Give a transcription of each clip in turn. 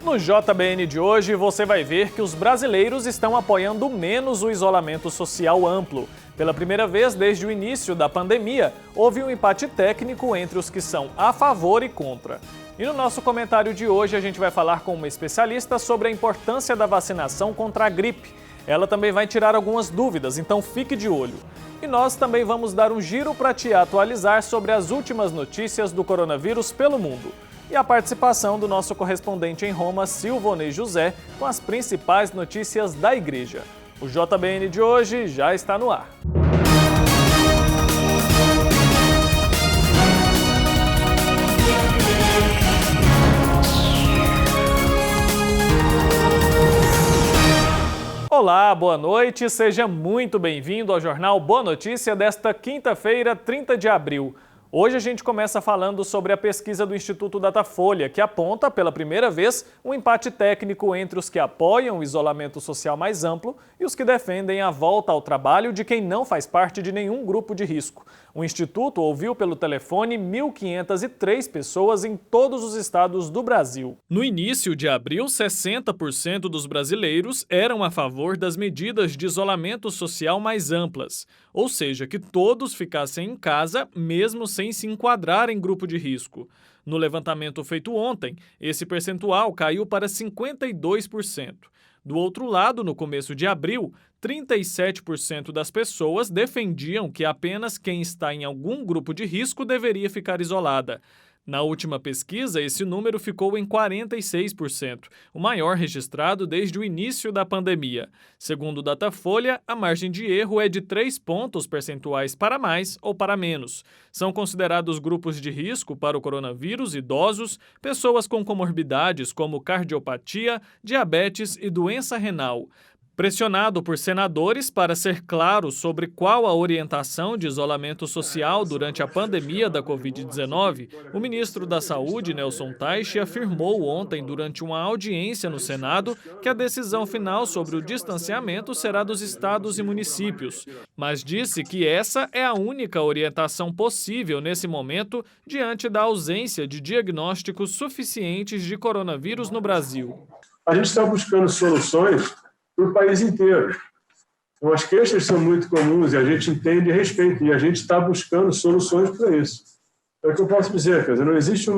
No JBN de hoje, você vai ver que os brasileiros estão apoiando menos o isolamento social amplo. Pela primeira vez desde o início da pandemia, houve um empate técnico entre os que são a favor e contra. E no nosso comentário de hoje, a gente vai falar com uma especialista sobre a importância da vacinação contra a gripe. Ela também vai tirar algumas dúvidas, então fique de olho. E nós também vamos dar um giro para te atualizar sobre as últimas notícias do coronavírus pelo mundo. E a participação do nosso correspondente em Roma, Silvonei José, com as principais notícias da igreja. O JBN de hoje já está no ar. Olá, boa noite, seja muito bem-vindo ao Jornal Boa Notícia desta quinta-feira, 30 de abril. Hoje a gente começa falando sobre a pesquisa do Instituto Datafolha, que aponta, pela primeira vez, um empate técnico entre os que apoiam o isolamento social mais amplo e os que defendem a volta ao trabalho de quem não faz parte de nenhum grupo de risco. O Instituto ouviu pelo telefone 1.503 pessoas em todos os estados do Brasil. No início de abril, 60% dos brasileiros eram a favor das medidas de isolamento social mais amplas, ou seja, que todos ficassem em casa, mesmo sem se enquadrar em grupo de risco. No levantamento feito ontem, esse percentual caiu para 52%. Do outro lado, no começo de abril, 37% das pessoas defendiam que apenas quem está em algum grupo de risco deveria ficar isolada. Na última pesquisa, esse número ficou em 46%, o maior registrado desde o início da pandemia. Segundo o Datafolha, a margem de erro é de 3 pontos percentuais para mais ou para menos. São considerados grupos de risco para o coronavírus idosos, pessoas com comorbidades como cardiopatia, diabetes e doença renal. Pressionado por senadores para ser claro sobre qual a orientação de isolamento social durante a pandemia da Covid-19, o ministro da Saúde, Nelson Taixe, afirmou ontem, durante uma audiência no Senado, que a decisão final sobre o distanciamento será dos estados e municípios, mas disse que essa é a única orientação possível nesse momento diante da ausência de diagnósticos suficientes de coronavírus no Brasil. A gente está buscando soluções para o país inteiro. Então, as queixas são muito comuns e a gente entende e respeita, e a gente está buscando soluções para isso. É o que eu posso dizer, quer dizer, existe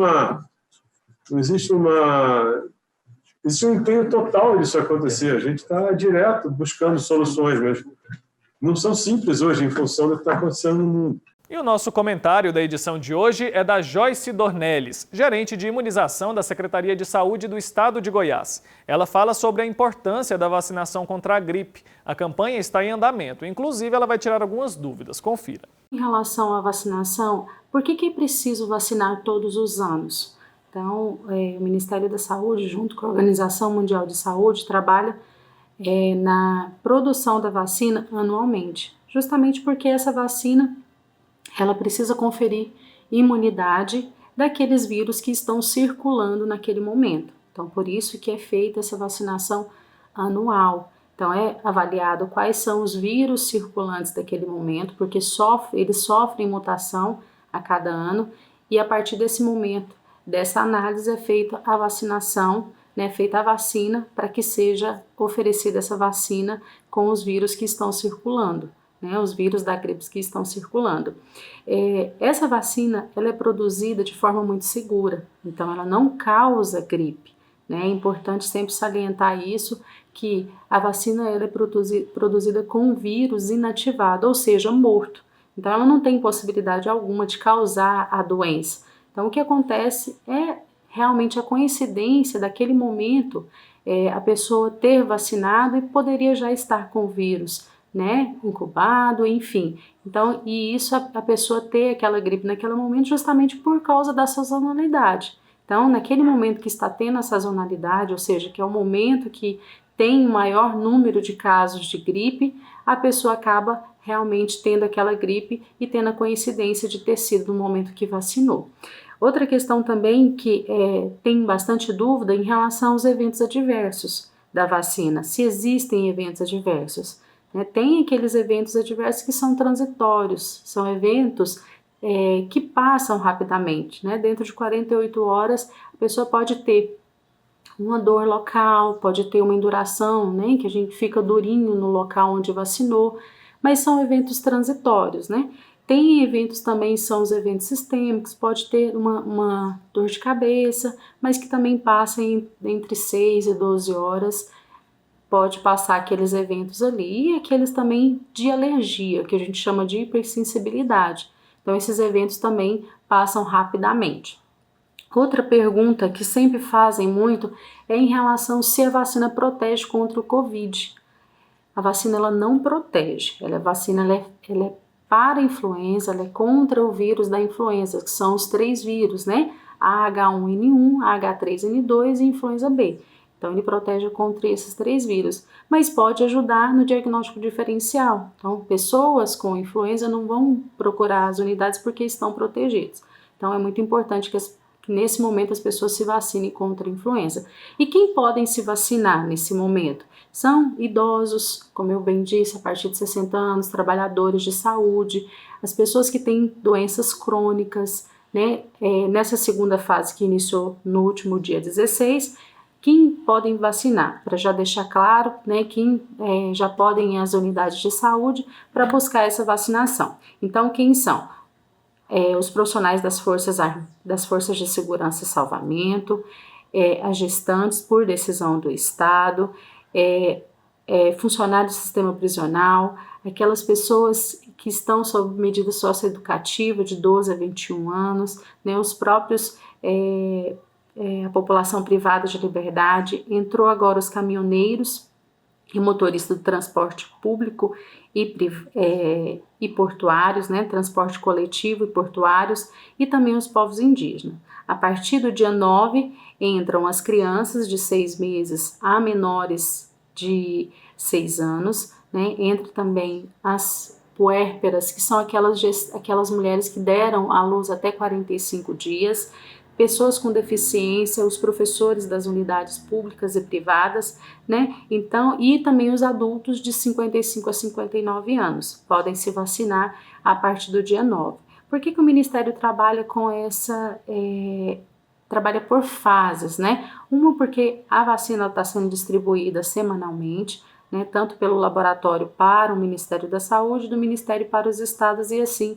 um empenho total disso acontecer. A gente está direto buscando soluções, mas não são simples hoje em função do que está acontecendo no mundo. E o nosso comentário da edição de hoje é da Joyce Dornelles, gerente de imunização da Secretaria de Saúde do Estado de Goiás. Ela fala sobre a importância da vacinação contra a gripe. A campanha está em andamento, inclusive ela vai tirar algumas dúvidas. Confira. Em relação à vacinação, por que é preciso vacinar todos os anos? Então, o Ministério da Saúde, junto com a Organização Mundial de Saúde, trabalha na produção da vacina anualmente, justamente porque essa vacina ela precisa conferir imunidade daqueles vírus que estão circulando naquele momento. Então, por isso que é feita essa vacinação anual. Então, é avaliado quais são os vírus circulantes daquele momento, porque eles sofrem mutação a cada ano, e a partir desse momento, dessa análise, é feita a vacinação, feita a vacina para que seja oferecida essa vacina com os vírus que estão circulando. Os vírus da gripe que estão circulando. Essa vacina ela é produzida de forma muito segura, então ela não causa gripe. É importante sempre salientar isso, que a vacina ela é produzida com um vírus inativado, ou seja, morto. Então ela não tem possibilidade alguma de causar a doença. Então o que acontece é realmente a coincidência daquele momento, a pessoa ter vacinado e poderia já estar com o vírus, incubado, enfim. Então, e isso a pessoa ter aquela gripe naquele momento justamente por causa da sazonalidade. Então, naquele momento que está tendo a sazonalidade, ou seja, que é o momento que tem o maior número de casos de gripe, a pessoa acaba realmente tendo aquela gripe e tendo a coincidência de ter sido no momento que vacinou. Outra questão também que tem bastante dúvida em relação aos eventos adversos da vacina, se existem eventos adversos. Tem aqueles eventos adversos que são transitórios, são eventos que passam rapidamente, dentro de 48 horas a pessoa pode ter uma dor local, pode ter uma induração, né, que a gente fica durinho no local onde vacinou, mas são eventos transitórios, né? Tem eventos também, são os eventos sistêmicos, pode ter uma dor de cabeça, mas que também passa entre 6 e 12 horas, pode passar aqueles eventos ali, e aqueles também de alergia, que a gente chama de hipersensibilidade. Então, esses eventos também passam rapidamente. Outra pergunta que sempre fazem muito é em relação se a vacina protege contra o Covid. A vacina ela não protege, ela é para a influenza, ela é contra o vírus da influenza, que são os 3 vírus, né? A H1N1, a H3N2 e influenza B. Então, ele protege contra esses 3 vírus, mas pode ajudar no diagnóstico diferencial. Então, pessoas com influenza não vão procurar as unidades porque estão protegidas. Então, é muito importante que nesse momento as pessoas se vacinem contra a influenza. E quem podem se vacinar nesse momento? São idosos, como eu bem disse, a partir de 60 anos, trabalhadores de saúde, as pessoas que têm doenças crônicas, né? Nessa segunda fase que iniciou no último dia 16, quem podem vacinar? Para já deixar claro, né, quem já podem ir às unidades de saúde para buscar essa vacinação. Então, quem são? Os profissionais das forças de segurança e salvamento, as gestantes por decisão do Estado, funcionários do sistema prisional, aquelas pessoas que estão sob medida socioeducativa de 12 a 21 anos, né, os próprios, a população privada de liberdade, entrou agora os caminhoneiros e motoristas do transporte público e portuários, né, transporte coletivo e portuários, e também os povos indígenas. A partir do dia 9, entram as crianças de 6 meses a menores de 6 anos, né, entra também as puérperas, que são aquelas mulheres que deram à luz até 45 dias, pessoas com deficiência, os professores das unidades públicas e privadas, né? Então, e também os adultos de 55 a 59 anos podem se vacinar a partir do dia 9. Por que o Ministério trabalha com trabalha por fases, né? Uma, porque a vacina está sendo distribuída semanalmente, né? Tanto pelo laboratório para o Ministério da Saúde, do Ministério para os estados, e assim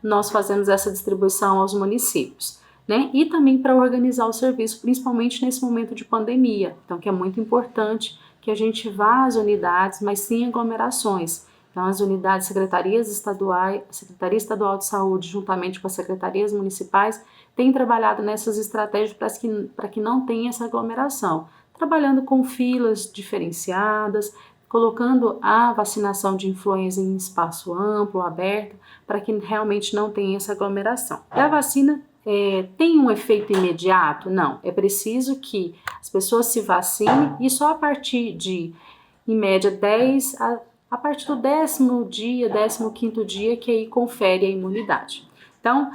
nós fazemos essa distribuição aos municípios. Né? E também para organizar o serviço, principalmente nesse momento de pandemia. Então, que é muito importante que a gente vá às unidades, mas sem aglomerações. Então, as unidades, Secretaria Estadual de Saúde, juntamente com as secretarias municipais, têm trabalhado nessas estratégias para que não tenha essa aglomeração. Trabalhando com filas diferenciadas, colocando a vacinação de influenza em espaço amplo, aberto, para que realmente não tenha essa aglomeração. E a vacina tem um efeito imediato? Não, é preciso que as pessoas se vacinem e só a partir de, em média, a partir do 10º dia, 15º dia, que aí confere a imunidade. Então,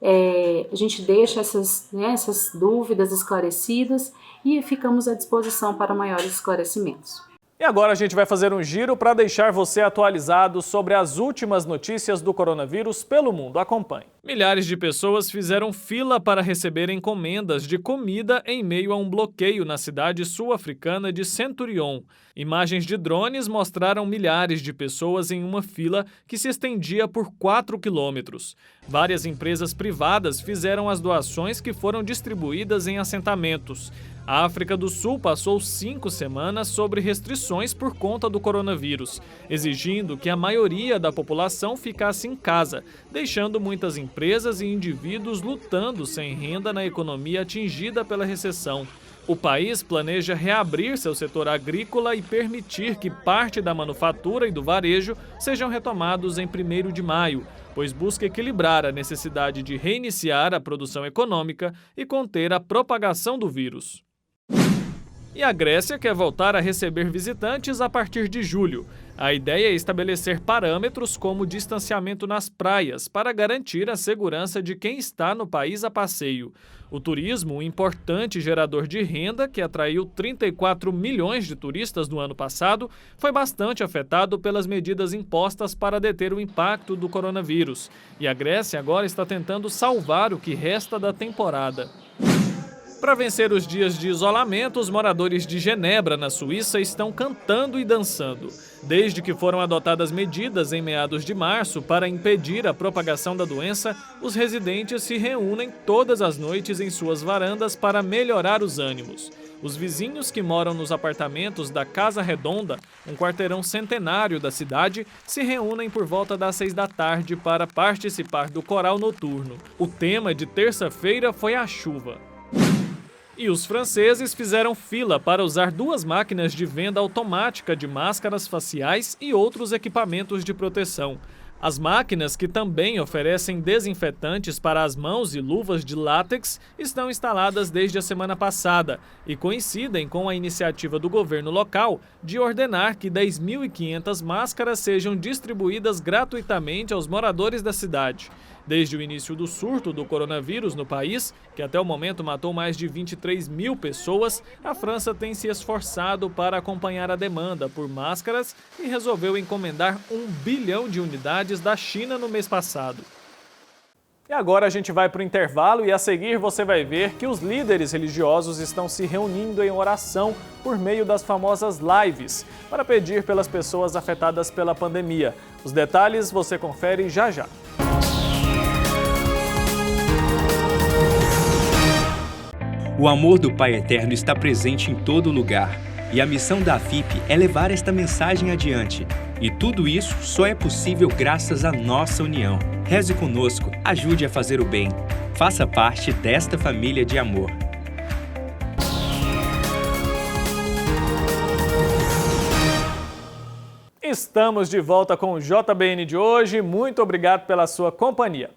a gente deixa essas dúvidas esclarecidas e ficamos à disposição para maiores esclarecimentos. E agora a gente vai fazer um giro para deixar você atualizado sobre as últimas notícias do coronavírus pelo mundo. Acompanhe. Milhares de pessoas fizeram fila para receber encomendas de comida em meio a um bloqueio na cidade sul-africana de Centurion. Imagens de drones mostraram milhares de pessoas em uma fila que se estendia por 4 quilômetros. Várias empresas privadas fizeram as doações que foram distribuídas em assentamentos. A África do Sul passou 5 semanas sobre restrições por conta do coronavírus, exigindo que a maioria da população ficasse em casa, deixando muitas empresas e indivíduos lutando sem renda na economia atingida pela recessão. O país planeja reabrir seu setor agrícola e permitir que parte da manufatura e do varejo sejam retomados em 1º de maio, pois busca equilibrar a necessidade de reiniciar a produção econômica e conter a propagação do vírus. E a Grécia quer voltar a receber visitantes a partir de julho. A ideia é estabelecer parâmetros como distanciamento nas praias para garantir a segurança de quem está no país a passeio. O turismo, um importante gerador de renda que atraiu 34 milhões de turistas no ano passado, foi bastante afetado pelas medidas impostas para deter o impacto do coronavírus. E a Grécia agora está tentando salvar o que resta da temporada. Para vencer os dias de isolamento, os moradores de Genebra, na Suíça, estão cantando e dançando. Desde que foram adotadas medidas em meados de março para impedir a propagação da doença, os residentes se reúnem todas as noites em suas varandas para melhorar os ânimos. Os vizinhos que moram nos apartamentos da Casa Redonda, um quarteirão centenário da cidade, se reúnem por volta das 6 da tarde para participar do coral noturno. O tema de terça-feira foi a chuva. E os franceses fizeram fila para usar 2 máquinas de venda automática de máscaras faciais e outros equipamentos de proteção. As máquinas, que também oferecem desinfetantes para as mãos e luvas de látex, estão instaladas desde a semana passada e coincidem com a iniciativa do governo local de ordenar que 10.500 máscaras sejam distribuídas gratuitamente aos moradores da cidade. Desde o início do surto do coronavírus no país, que até o momento matou mais de 23 mil pessoas, a França tem se esforçado para acompanhar a demanda por máscaras e resolveu encomendar 1 bilhão de unidades da China no mês passado. E agora a gente vai para o intervalo e a seguir você vai ver que os líderes religiosos estão se reunindo em oração por meio das famosas lives para pedir pelas pessoas afetadas pela pandemia. Os detalhes você confere já já. O amor do Pai Eterno está presente em todo lugar e a missão da AFIP é levar esta mensagem adiante. E tudo isso só é possível graças à nossa união. Reze conosco, ajude a fazer o bem. Faça parte desta família de amor. Estamos de volta com o JBN de hoje. Muito obrigado pela sua companhia.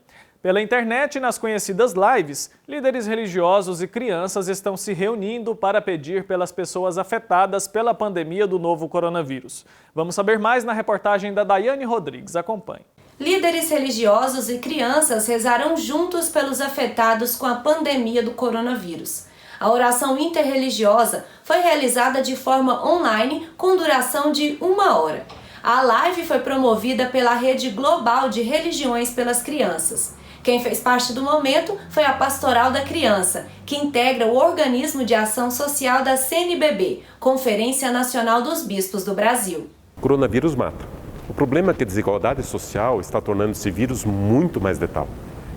Pela internet, nas conhecidas lives, líderes religiosos e crianças estão se reunindo para pedir pelas pessoas afetadas pela pandemia do novo coronavírus. Vamos saber mais na reportagem da Daiane Rodrigues. Acompanhe. Líderes religiosos e crianças rezaram juntos pelos afetados com a pandemia do coronavírus. A oração interreligiosa foi realizada de forma online com duração de 1 hora. A live foi promovida pela Rede Global de Religiões pelas Crianças. Quem fez parte do momento foi a Pastoral da Criança, que integra o Organismo de Ação Social da CNBB, Conferência Nacional dos Bispos do Brasil. O coronavírus mata. O problema é que a desigualdade social está tornando esse vírus muito mais letal.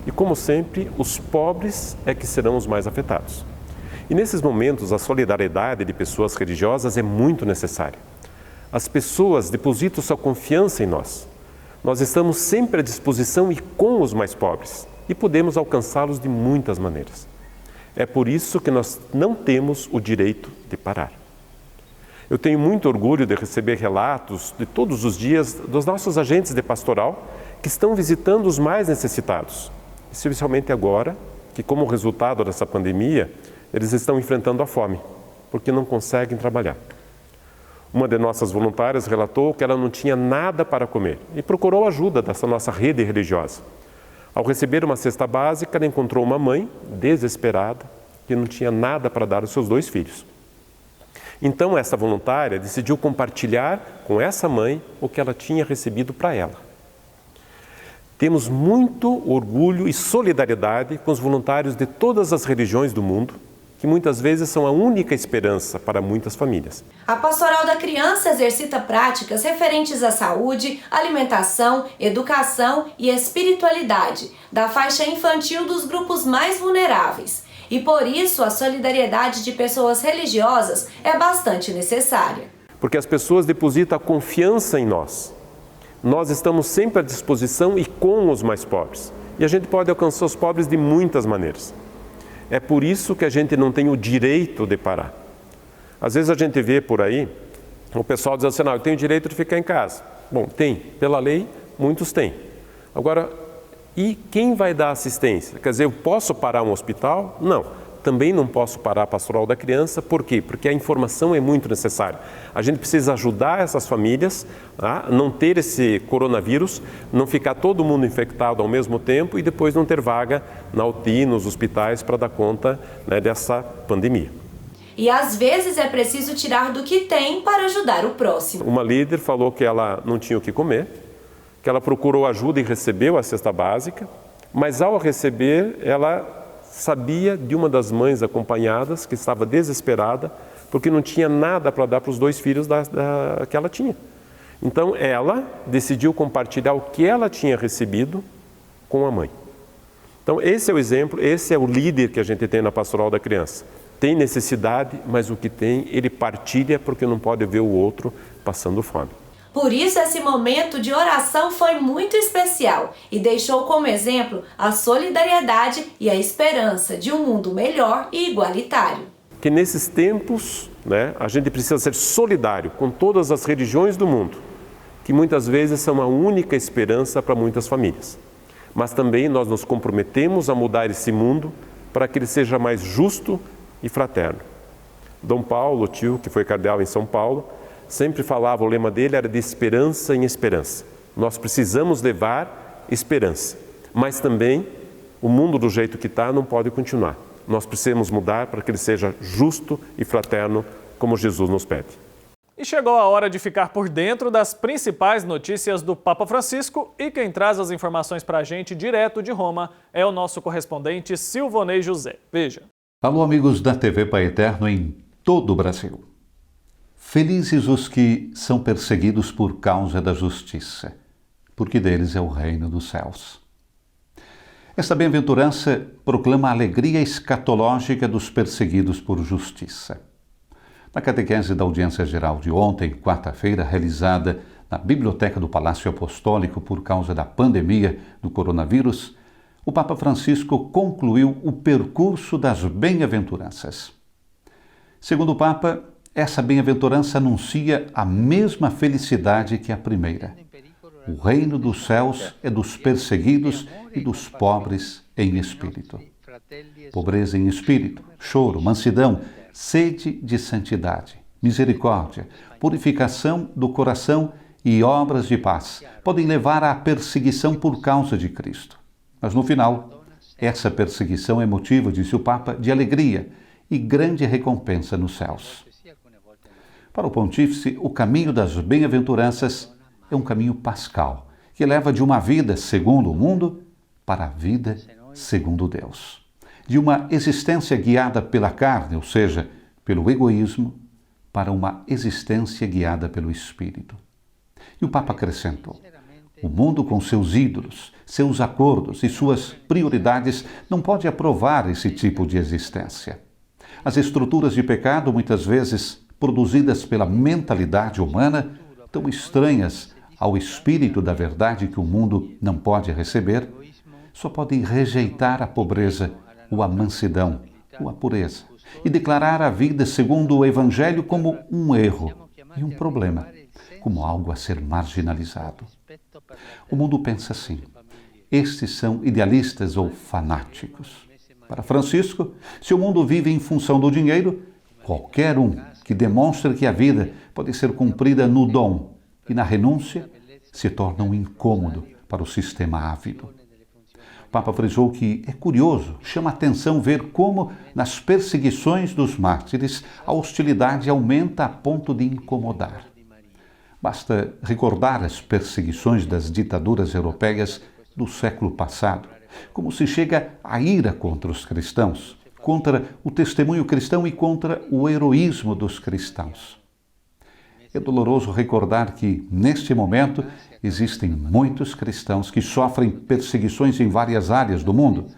E, como sempre, os pobres é que serão os mais afetados. E nesses momentos, a solidariedade de pessoas religiosas é muito necessária. As pessoas depositam sua confiança em nós. Nós estamos sempre à disposição e com os mais pobres, e podemos alcançá-los de muitas maneiras. É por isso que nós não temos o direito de parar. Eu tenho muito orgulho de receber relatos de todos os dias dos nossos agentes de pastoral que estão visitando os mais necessitados, especialmente agora que, como resultado dessa pandemia, eles estão enfrentando a fome, porque não conseguem trabalhar. Uma de nossas voluntárias relatou que ela não tinha nada para comer e procurou ajuda dessa nossa rede religiosa. Ao receber uma cesta básica, ela encontrou uma mãe desesperada que não tinha nada para dar aos seus 2 filhos. Então, essa voluntária decidiu compartilhar com essa mãe o que ela tinha recebido para ela. Temos muito orgulho e solidariedade com os voluntários de todas as religiões do mundo, que muitas vezes são a única esperança para muitas famílias. A Pastoral da Criança exercita práticas referentes à saúde, alimentação, educação e espiritualidade da faixa infantil dos grupos mais vulneráveis. E por isso a solidariedade de pessoas religiosas é bastante necessária. Porque as pessoas depositam a confiança em nós. Nós estamos sempre à disposição e com os mais pobres. E a gente pode alcançar os pobres de muitas maneiras. É por isso que a gente não tem o direito de parar. Às vezes a gente vê por aí, o pessoal diz assim, não, eu tenho o direito de ficar em casa. Bom, tem, pela lei, muitos têm. Agora, e quem vai dar assistência? Quer dizer, eu posso parar um hospital? Não. Também não posso parar a Pastoral da Criança. Por quê? Porque a informação é muito necessária. A gente precisa ajudar essas famílias a não ter esse coronavírus, não ficar todo mundo infectado ao mesmo tempo e depois não ter vaga na UTI, nos hospitais, para dar conta, né, dessa pandemia. E às vezes é preciso tirar do que tem para ajudar o próximo. Uma líder falou que ela não tinha o que comer, que ela procurou ajuda e recebeu a cesta básica, mas ao receber, ela sabia de uma das mães acompanhadas que estava desesperada porque não tinha nada para dar para os 2 filhos que ela tinha. Então ela decidiu compartilhar o que ela tinha recebido com a mãe. Então esse é o exemplo, esse é o líder que a gente tem na pastoral da criança. Tem necessidade, mas o que tem, ele partilha porque não pode ver o outro passando fome. Por isso, esse momento de oração foi muito especial e deixou como exemplo a solidariedade e a esperança de um mundo melhor e igualitário. Que nesses tempos, a gente precisa ser solidário com todas as religiões do mundo, que muitas vezes são a única esperança para muitas famílias. Mas também nós nos comprometemos a mudar esse mundo para que ele seja mais justo e fraterno. Dom Paulo, o tio que foi cardeal em São Paulo, sempre falava, o lema dele era de esperança em esperança. Nós precisamos levar esperança, mas também o mundo do jeito que está não pode continuar. Nós precisamos mudar para que ele seja justo e fraterno, como Jesus nos pede. E chegou a hora de ficar por dentro das principais notícias do Papa Francisco e quem traz as informações para a gente direto de Roma é o nosso correspondente Silvonei José. Veja. Alô, amigos da TV Pai Eterno em todo o Brasil. Felizes os que são perseguidos por causa da justiça, porque deles é o reino dos céus. Esta bem-aventurança proclama a alegria escatológica dos perseguidos por justiça. Na catequese da audiência geral de ontem, quarta-feira, realizada na Biblioteca do Palácio Apostólico por causa da pandemia do coronavírus, o Papa Francisco concluiu o percurso das bem-aventuranças. Segundo o Papa, essa bem-aventurança anuncia a mesma felicidade que a primeira. O reino dos céus é dos perseguidos e dos pobres em espírito. Pobreza em espírito, choro, mansidão, sede de santidade, misericórdia, purificação do coração e obras de paz podem levar à perseguição por causa de Cristo. Mas no final, essa perseguição é motivo, disse o Papa, de alegria e grande recompensa nos céus. Para o Pontífice, o caminho das bem-aventuranças é um caminho pascal, que leva de uma vida segundo o mundo para a vida segundo Deus. De uma existência guiada pela carne, ou seja, pelo egoísmo, para uma existência guiada pelo Espírito. E o Papa acrescentou: o mundo com seus ídolos, seus acordos e suas prioridades não pode aprovar esse tipo de existência. As estruturas de pecado, muitas vezes produzidas pela mentalidade humana, tão estranhas ao espírito da verdade que o mundo não pode receber, só podem rejeitar a pobreza ou a mansidão ou a pureza e declarar a vida segundo o Evangelho como um erro e um problema, como algo a ser marginalizado. O mundo pensa assim: estes são idealistas ou fanáticos. Para Francisco, se o mundo vive em função do dinheiro, qualquer um que demonstre que a vida pode ser cumprida no dom e na renúncia se torna um incômodo para o sistema ávido. O Papa frisou que é curioso, chama a atenção ver como, nas perseguições dos mártires, a hostilidade aumenta a ponto de incomodar. Basta recordar as perseguições das ditaduras europeias do século passado, como se chega à ira contra os cristãos, contra o testemunho cristão e contra o heroísmo dos cristãos. É doloroso recordar que, neste momento, existem muitos cristãos que sofrem perseguições em várias áreas do mundo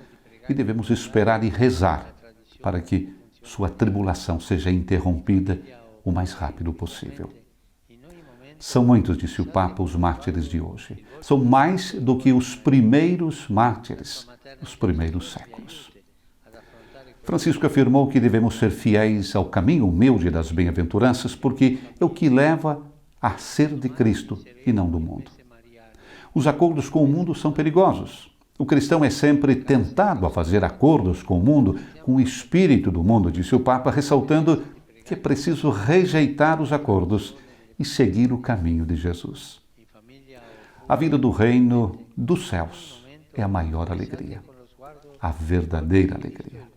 e devemos esperar e rezar para que sua tribulação seja interrompida o mais rápido possível. São muitos, disse o Papa, os mártires de hoje. São mais do que os primeiros mártires, os primeiros séculos. Francisco afirmou que devemos ser fiéis ao caminho humilde das bem-aventuranças porque é o que leva a ser de Cristo e não do mundo. Os acordos com o mundo são perigosos. O cristão é sempre tentado a fazer acordos com o mundo, com o espírito do mundo, disse o Papa, ressaltando que é preciso rejeitar os acordos e seguir o caminho de Jesus. A vida do reino dos céus é a maior alegria, a verdadeira alegria.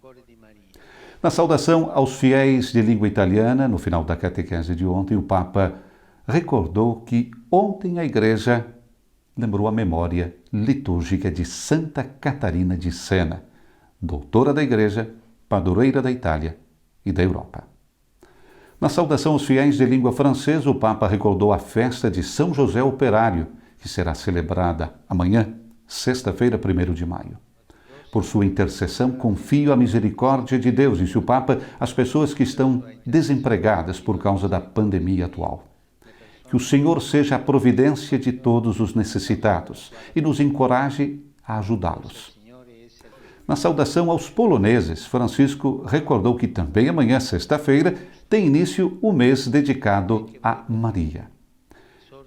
Na saudação aos fiéis de língua italiana, no final da catequese de ontem, o Papa recordou que ontem a Igreja lembrou a memória litúrgica de Santa Catarina de Sena, doutora da Igreja, padroeira da Itália e da Europa. Na saudação aos fiéis de língua francesa, o Papa recordou a festa de São José Operário, que será celebrada amanhã, sexta-feira, 1º de maio. Por sua intercessão, confio a misericórdia de Deus, disse o Papa, às pessoas que estão desempregadas por causa da pandemia atual. Que o Senhor seja a providência de todos os necessitados e nos encoraje a ajudá-los. Na saudação aos poloneses, Francisco recordou que também amanhã, sexta-feira, tem início o mês dedicado a Maria.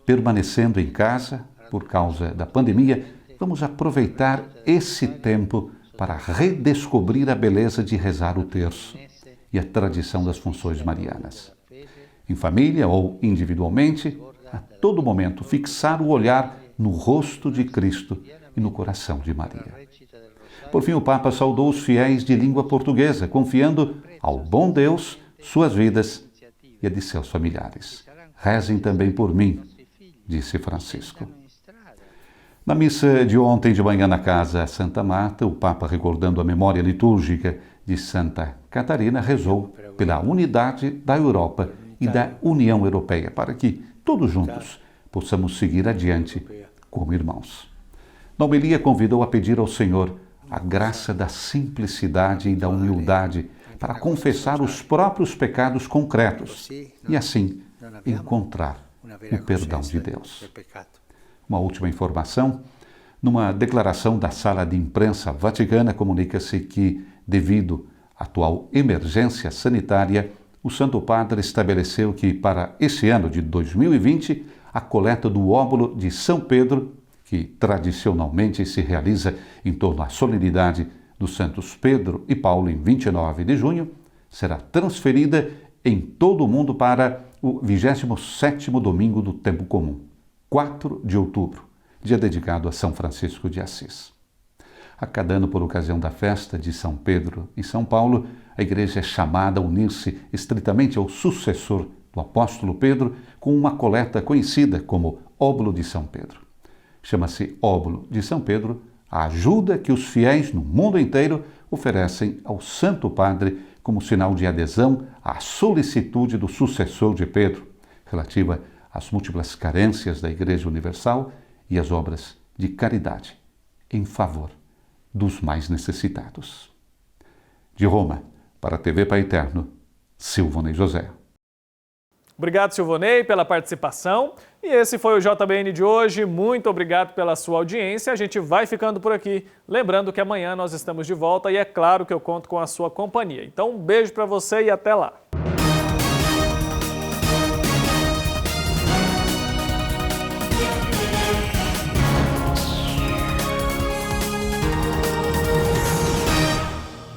Permanecendo em casa, por causa da pandemia, vamos aproveitar esse tempo para redescobrir a beleza de rezar o terço e a tradição das funções marianas. Em família ou individualmente, a todo momento fixar o olhar no rosto de Cristo e no coração de Maria. Por fim, o Papa saudou os fiéis de língua portuguesa, confiando ao bom Deus suas vidas e a de seus familiares. Rezem também por mim, disse Francisco. Na missa de ontem de manhã na Casa Santa Marta, o Papa, recordando a memória litúrgica de Santa Catarina, rezou pela unidade da Europa e da União Europeia, para que todos juntos possamos seguir adiante como irmãos. Na homilia, convidou a pedir ao Senhor a graça da simplicidade e da humildade para confessar os próprios pecados concretos e, assim, encontrar o perdão de Deus. Uma última informação: numa declaração da Sala de Imprensa Vaticana, comunica-se que, devido à atual emergência sanitária, o Santo Padre estabeleceu que, para esse ano de 2020, a coleta do óbolo de São Pedro, que tradicionalmente se realiza em torno à solenidade dos santos Pedro e Paulo em 29 de junho, será transferida em todo o mundo para o 27º domingo do tempo comum, 4 de outubro, dia dedicado a São Francisco de Assis. A cada ano, por ocasião da festa de São Pedro e São Paulo, a Igreja é chamada a unir-se estritamente ao sucessor do apóstolo Pedro com uma coleta conhecida como Óbolo de São Pedro. Chama-se Óbolo de São Pedro a ajuda que os fiéis no mundo inteiro oferecem ao Santo Padre como sinal de adesão à solicitude do sucessor de Pedro, relativa às múltiplas carências da Igreja Universal e às obras de caridade em favor dos mais necessitados. De Roma, para a TV Pai Eterno, Silvonei José. Obrigado, Silvonei, pela participação. E esse foi o JBN de hoje. Muito obrigado pela sua audiência. A gente vai ficando por aqui. Lembrando que amanhã nós estamos de volta e é claro que eu conto com a sua companhia. Então, um beijo para você e até lá.